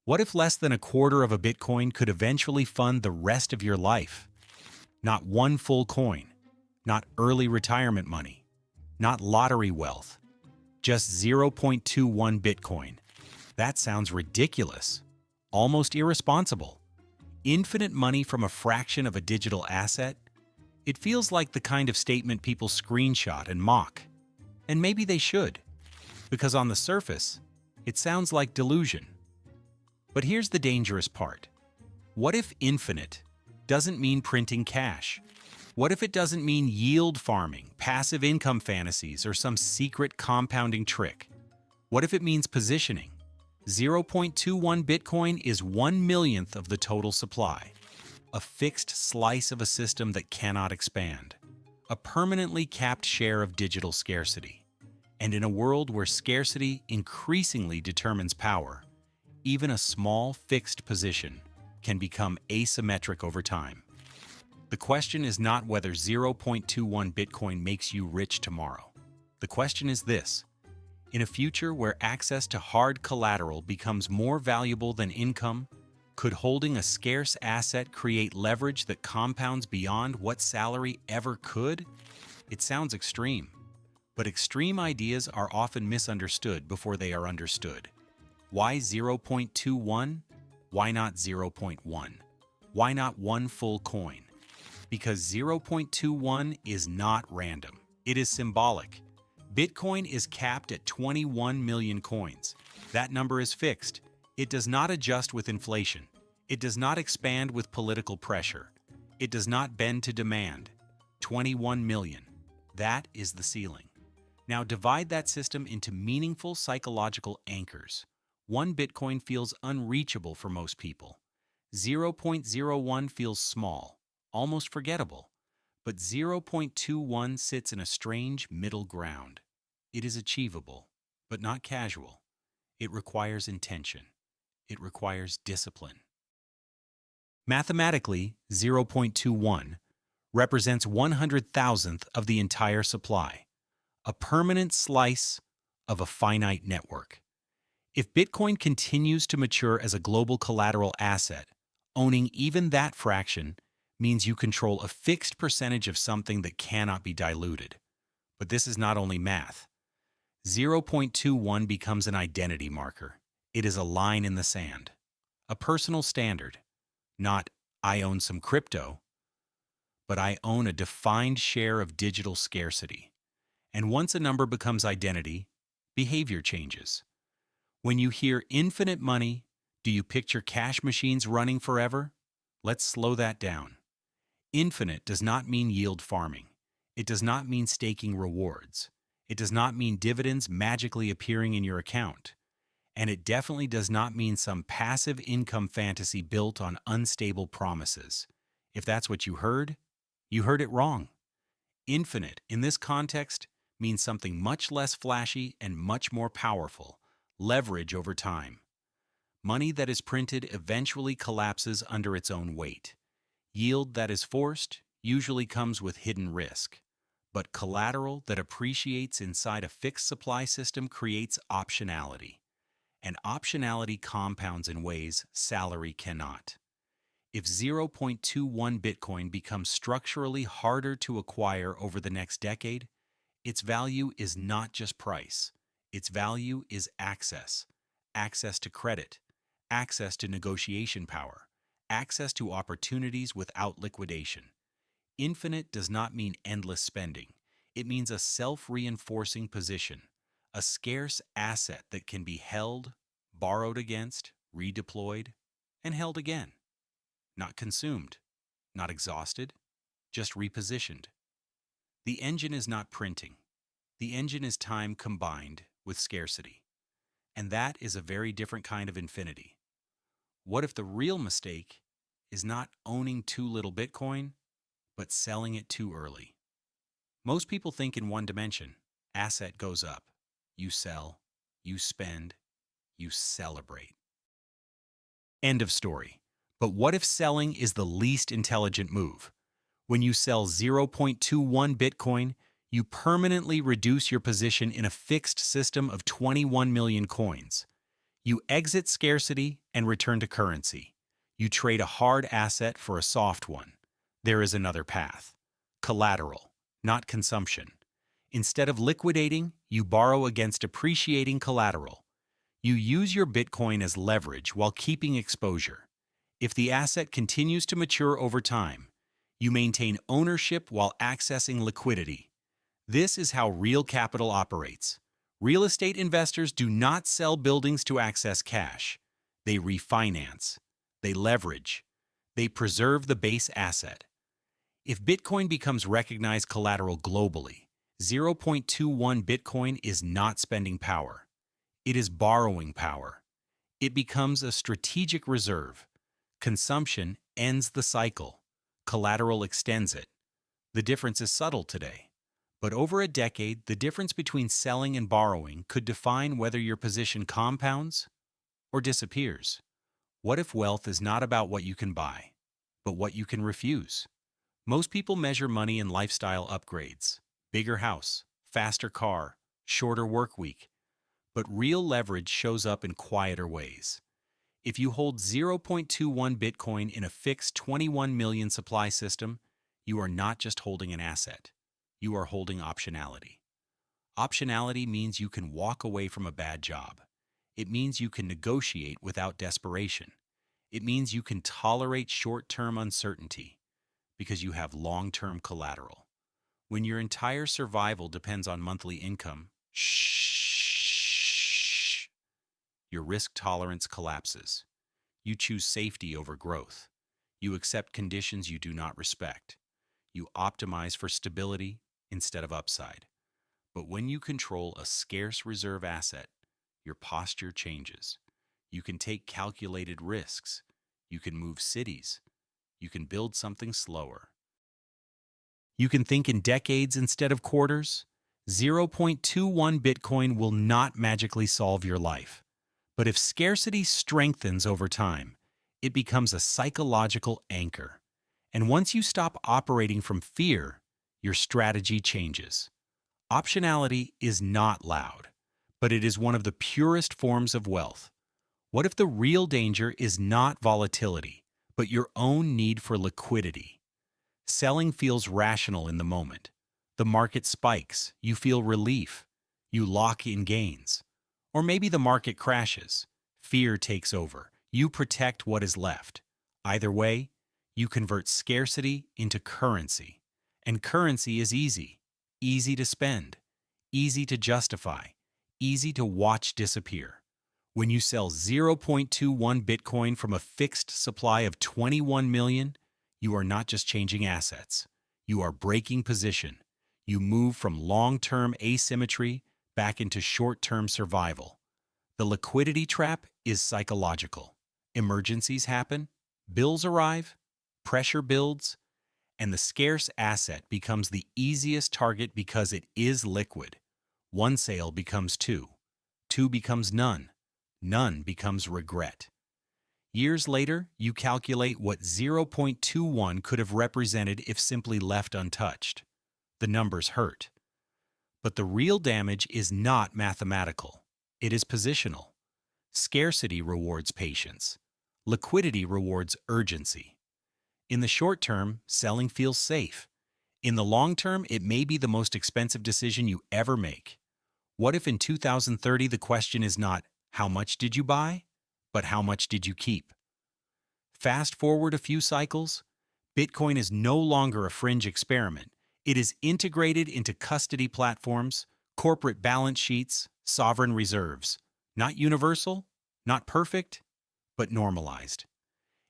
What if less than a quarter of a Bitcoin could eventually fund the rest of your life? Not one full coin, not early retirement money, not lottery wealth, just 0.21 Bitcoin. That sounds ridiculous, almost irresponsible. Infinite money from a fraction of a digital asset? It feels like the kind of statement people screenshot and mock. And maybe they should, because on the surface, it sounds like delusion. But here's the dangerous part. What if infinite doesn't mean printing cash? What if it doesn't mean yield farming, passive income fantasies, or some secret compounding trick? What if it means positioning? 0.21 Bitcoin is 1/1,000,000th of the total supply, a fixed slice of a system that cannot expand, a permanently capped share of digital scarcity. And in a world where scarcity increasingly determines power, even a small fixed position can become asymmetric over time. The question is not whether 0.21 Bitcoin makes you rich tomorrow. The question is this: in a future where access to hard collateral becomes more valuable than income, could holding a scarce asset create leverage that compounds beyond what salary ever could? It sounds extreme, but extreme ideas are often misunderstood before they are understood. Why 0.21? Why not 0.1? Why not one full coin? Because 0.21 is not random. It is symbolic. Bitcoin is capped at 21 million coins. That number is fixed. It does not adjust with inflation. It does not expand with political pressure. It does not bend to demand. 21 million. That is the ceiling. Now divide that system into meaningful psychological anchors. One Bitcoin feels unreachable for most people. 0.01 feels small, almost forgettable. But 0.21 sits in a strange middle ground. It is achievable, but not casual. It requires intention. It requires discipline. Mathematically, 0.21 represents 100,000th of the entire supply, a permanent slice of a finite network. If Bitcoin continues to mature as a global collateral asset, owning even that fraction means you control a fixed percentage of something that cannot be diluted. But this is not only math. 0.21 becomes an identity marker. It is a line in the sand, a personal standard. Not, I own some crypto, but I own a defined share of digital scarcity. And once a number becomes identity, behavior changes. When you hear infinite money, do you picture cash machines running forever? Let's slow that down. Infinite does not mean yield farming. It does not mean staking rewards. It does not mean dividends magically appearing in your account. And it definitely does not mean some passive income fantasy built on unstable promises. If that's what you heard it wrong. Infinite, in this context, means something much less flashy and much more powerful: leverage over time. Money that is printed eventually collapses under its own weight. Yield that is forced usually comes with hidden risk. But collateral that appreciates inside a fixed supply system creates optionality. And optionality compounds in ways salary cannot. If 0.21 Bitcoin becomes structurally harder to acquire over the next decade, its value is not just price. Its value is access. Access to credit. Access to negotiation power. Access to opportunities without liquidation. Infinite does not mean endless spending. It means a self-reinforcing position, a scarce asset that can be held, borrowed against, redeployed, and held again. Not consumed, not exhausted, just repositioned. The engine is not printing. The engine is time combined with scarcity. And that is a very different kind of infinity. What if the real mistake is not owning too little Bitcoin, but selling it too early? Most people think in one dimension. Asset goes up. You sell. You spend. You celebrate. End of story. But what if selling is the least intelligent move? When you sell 0.21 Bitcoin, you permanently reduce your position in a fixed system of 21 million coins. You exit scarcity and return to currency. You trade a hard asset for a soft one. There is another path. Collateral, not consumption. Instead of liquidating, you borrow against appreciating collateral. You use your Bitcoin as leverage while keeping exposure. If the asset continues to mature over time, you maintain ownership while accessing liquidity. This is how real capital operates. Real estate investors do not sell buildings to access cash. They refinance. They leverage. They preserve the base asset. If Bitcoin becomes recognized collateral globally, 0.21 Bitcoin is not spending power. It is borrowing power. It becomes a strategic reserve. Consumption ends the cycle. Collateral extends it. The difference is subtle today. But over a decade, the difference between selling and borrowing could define whether your position compounds or disappears. What if wealth is not about what you can buy, but what you can refuse? Most people measure money in lifestyle upgrades, bigger house, faster car, shorter work week. But real leverage shows up in quieter ways. If you hold 0.21 Bitcoin in a fixed 21 million supply system, you are not just holding an asset. You are holding optionality. Optionality means you can walk away from a bad job. It means you can negotiate without desperation. It means you can tolerate short-term uncertainty because you have long-term collateral. When your entire survival depends on monthly income, your risk tolerance collapses. You choose safety over growth. You accept conditions you do not respect. You optimize for stability instead of upside. But when you control a scarce reserve asset, your posture changes. You can take calculated risks. You can move cities. You can build something slower. You can think in decades instead of quarters. 0.21 Bitcoin will not magically solve your life. But if scarcity strengthens over time, it becomes a psychological anchor. And once you stop operating from fear, your strategy changes. Optionality is not loud, but it is one of the purest forms of wealth. What if the real danger is not volatility, but your own need for liquidity? Selling feels rational in the moment. The market spikes, you feel relief, you lock in gains. Or maybe the market crashes, fear takes over, you protect what is left. Either way, you convert scarcity into currency. And currency is easy. Easy to spend. Easy to justify. Easy to watch disappear. When you sell 0.21 Bitcoin from a fixed supply of 21 million, you are not just changing assets. You are breaking position. You move from long-term asymmetry back into short-term survival. The liquidity trap is psychological. Emergencies happen, bills arrive, pressure builds, and the scarce asset becomes the easiest target because it is liquid. One sale becomes two. Two becomes none. None becomes regret. Years later, you calculate what 0.21 could have represented if simply left untouched. The numbers hurt. But the real damage is not mathematical. It is positional. Scarcity rewards patience. Liquidity rewards urgency. In the short term, selling feels safe. In the long term, it may be the most expensive decision you ever make. What if in 2030 the question is not, how much did you buy, but how much did you keep? Fast forward a few cycles, Bitcoin is no longer a fringe experiment. It is integrated into custody platforms, corporate balance sheets, sovereign reserves. Not universal, not perfect, but normalized.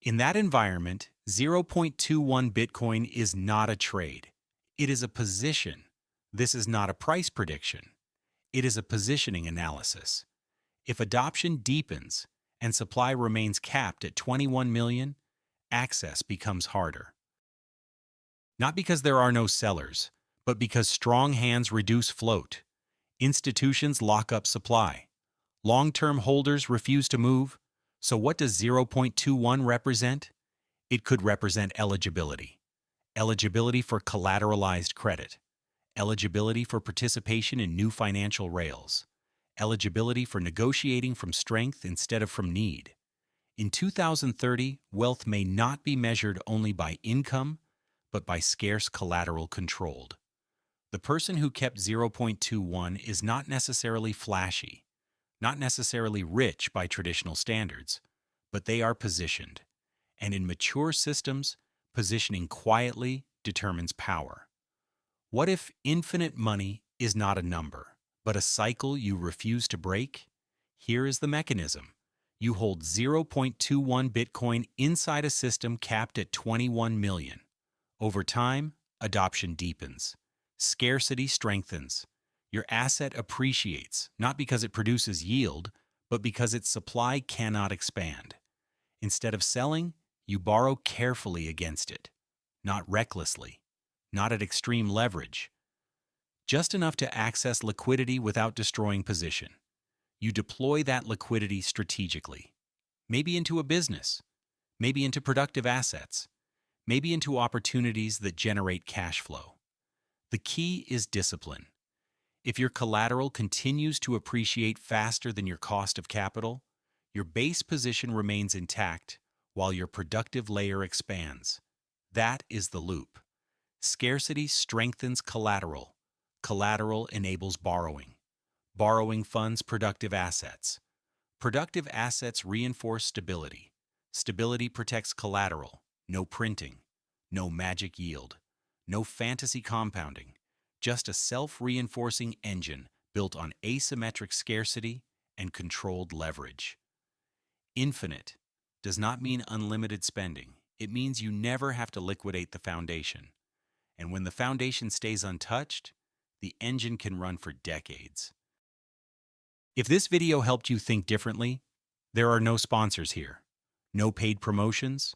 In that environment, 0.21 Bitcoin is not a trade. It is a position. This is not a price prediction. It is a positioning analysis. If adoption deepens and supply remains capped at 21 million, access becomes harder. Not because there are no sellers, but because strong hands reduce float. Institutions lock up supply. Long-term holders refuse to move. So what does 0.21 represent? It could represent eligibility. Eligibility for collateralized credit. Eligibility for participation in new financial rails. eligibility for negotiating from strength instead of from need. In 2030, wealth may not be measured only by income, but by scarce collateral controlled. The person who kept 0.21 is not necessarily flashy, not necessarily rich by traditional standards, but they are positioned. And in mature systems, positioning quietly determines power. What if infinite money is not a number, but a cycle you refuse to break? Here is the mechanism. You hold 0.21 Bitcoin inside a system capped at 21 million. Over time, adoption deepens. Scarcity strengthens. Your asset appreciates, not because it produces yield, but because its supply cannot expand. Instead of selling, you borrow carefully against it, not recklessly, not at extreme leverage, just enough to access liquidity without destroying position. You deploy that liquidity strategically, maybe into a business, maybe into productive assets, maybe into opportunities that generate cash flow. The key is discipline. If your collateral continues to appreciate faster than your cost of capital, your base position remains intact while your productive layer expands. That is the loop. Scarcity strengthens collateral. Collateral enables borrowing. Borrowing funds productive assets. Productive assets reinforce stability. Stability protects collateral. No printing. No magic yield. No fantasy compounding. Just a self-reinforcing engine built on asymmetric scarcity and controlled leverage. Infinite does not mean unlimited spending. It means you never have to liquidate the foundation. And when the foundation stays untouched, the engine can run for decades. If this video helped you think differently, there are no sponsors here. No paid promotions,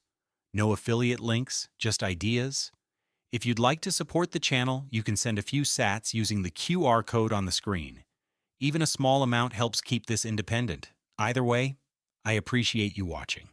no affiliate links, just ideas. If you'd like to support the channel, you can send a few sats using the QR code on the screen. Even a small amount helps keep this independent. Either way, I appreciate you watching.